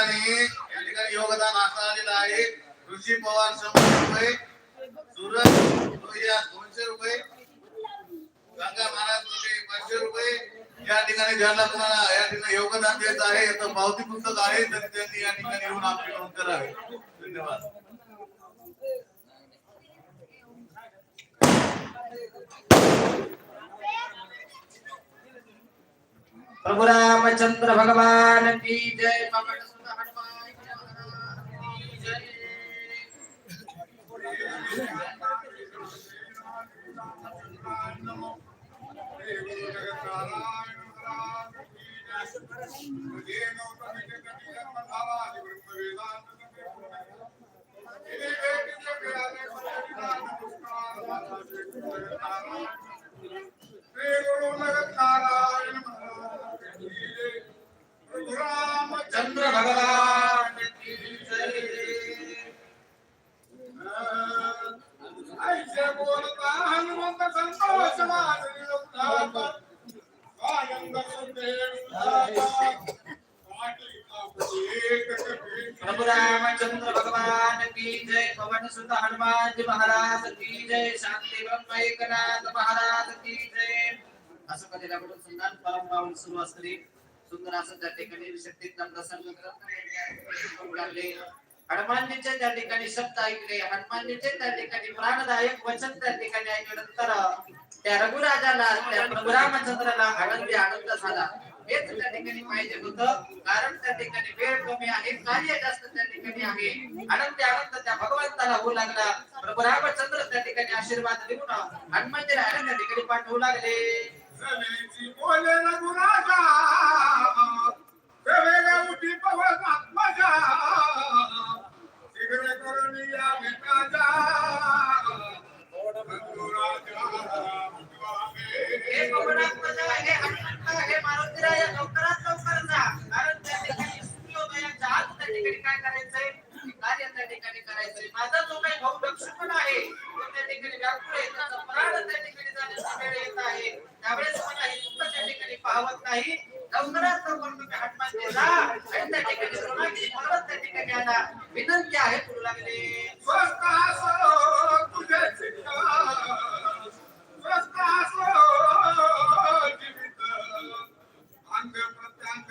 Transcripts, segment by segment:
ठिकाणी योगदान असं आलेलं आहे. ऋषी पवार 100 रुपये, सूरज लोहिया 200 रुपये, गंगा महाराज 500 रुपये. या ठिकाणी ज्यांना तुम्हाला या ठिकाणी योगदान द्यायचं आहे याचं पावती पुस्तक आहे तर त्यांनी या ठिकाणी येऊन आपली नोंद करावी. धन्यवाद. प्रभु रामचंद्र भगवान की जय. पवन सुत हनुमान की जय. चंद्र भगवान की जय. ऐसे बोलता हनुमंत संतोष प्रभु रामचंद्र भगवान की जय. पवन सुत हनुमान जी महाराज की जय. शांति ब्रह्म एकनाथ महाराज की जय. असं कधीला कुठून सुंदर परम सुरू असते. सुंदर असं त्या ठिकाणी शक्तीत प्रसन्न करू लागले. हनुमानजीचे त्या ठिकाणी शब्द ऐकले. हनुमानजीचे त्या ठिकाणी प्राणदायक वचन त्या ठिकाणी ऐकल्यानंतर त्या रघुराजाला त्या प्रभू रामचंद्राला आनंद झाला. हेच त्या ठिकाणी पाहिजे होतं. कारण त्या ठिकाणी वेळ कमी आहे, कार्य जास्त त्या ठिकाणी आहे. आनंद त्या भगवंताला होऊ लागला. प्रभू रामचंद्र त्या ठिकाणी आशीर्वाद देऊन हनुमानजीला त्या ठिकाणी पाठवू लागले. बोले रघुराजा वेगळ्या उठी पवन आत्मजा शीघ्र करून या भेटाजा हे पवन आत्मजा हे हनुमंत हे मारुतीराया लवकरात लवकर जा. कारण त्या ठिकाणी सूर्योदयाच्या आत त्या ठिकाणी काय करायचंय, कार्य त्या ठिकाणी करायचंय. माझा जो काही भाऊ लक्ष्मण आहे तो त्या ठिकाणी व्याकुळ आहे. त्याचा प्राण त्या ठिकाणी जाण्याचा वेळ येत आहे. त्यावेळेस मला हे दुःख त्या ठिकाणी पाहत नाही. लवकरात लवकर तुम्ही हनुमानजी जा आणि त्या ठिकाणी सोनागिरी पर्वत त्या ठिकाणी आणा. विनंती आहे करू लागले. स्वस्त असो तुझे चित्त स्वस्त असो जीवित अंग प्रत्यंग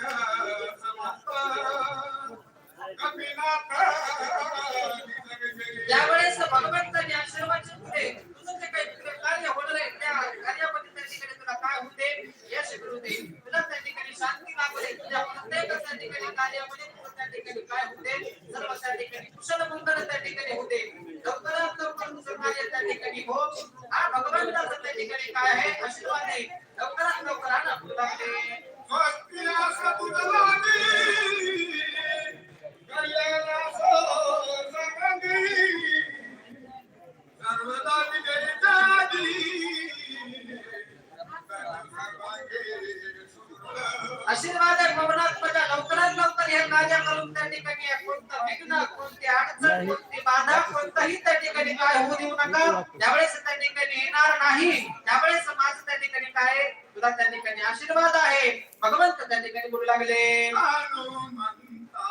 समस्त कपिनाथ ज्यावेळेस भगवंताने आशीर्वादाच्या पुढे तुझं जे काही कार्य होणार आहे त्या कार्यामध्ये त्या ठिकाणी तुला काय होते, यश मिळते. तुला त्या ठिकाणी शांती लाभते. तुझ्या प्रत्येक त्या ठिकाणी कार्यामध्ये तुझं त्या ठिकाणी काय होते, सर्व त्या ठिकाणी कुशल मंगल त्या ठिकाणी होते. लवकरात लवकर तुझं कार्य त्या ठिकाणी हो. हा भगवंताचा त्या ठिकाणी काय आहे, आशीर्वाद आहे. लवकरात लवकर आणा करू लागले. स्वस्ति असो तुझं लागी कल्याण असो संगी सर्वदा विजयी आशीर्वाद आहे पवनात्मजा. लवकरात लवकर हे कार्य करून त्या ठिकाणी कोणतं विघ्न, कोणती अडचण, कोणती बाधा, कोणताही त्या ठिकाणी काय होऊ देऊ नका. त्यावेळेस त्या ठिकाणी येणार नाही. त्यावेळेस माझं त्या ठिकाणी काय आहे, तुला त्या ठिकाणी आशीर्वाद आहे. भगवंत त्या ठिकाणी बोलू लागले. हनुमंता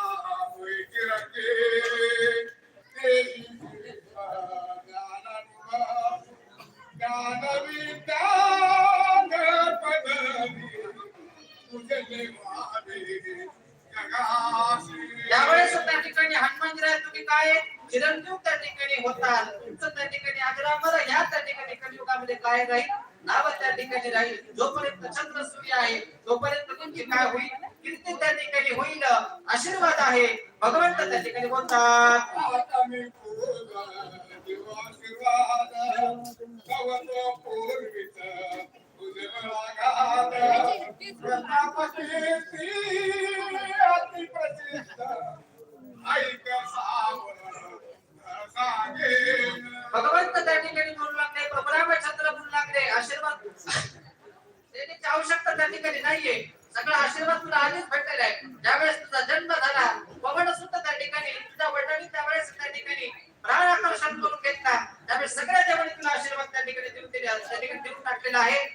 त्यावेळेस त्या ठिकाणी हनुमंतराय तुम्ही काय चिरंजीव त्या ठिकाणी होतात. तुमचं त्या ठिकाणी अजरामर या त्या ठिकाणी कलियुगामध्ये काय राहील, नाव त्या ठिकाणी राहील. जोपर्यंत चंद्र सूर्य आहे तोपर्यंत तुमची काय होईल, कीर्ती त्या ठिकाणी होईल. आशीर्वाद आहे. भगवंत त्या ठिकाणी बोलतात. भगवंत त्या ठिकाणी बोलू लागले. प्रभू रामचंद्र बोलू लागले. आशीर्वाद देण्याची आवश्यकता त्या ठिकाणी नाहीये. सगळा आशीर्वाद तुला आधीच भेटलेला आहे. ज्यावेळेस तुझा जन्म झाला पवन सुद्धा त्या ठिकाणी तुझ्या वडिलांनी त्यावेळेस त्या ठिकाणी प्राण आकर्षण करून घेतला. त्यावेळेस सगळ्या देवांनी तुला आशीर्वाद त्या ठिकाणी देऊन दिले, त्या ठिकाणी देऊन टाकलेला आहे.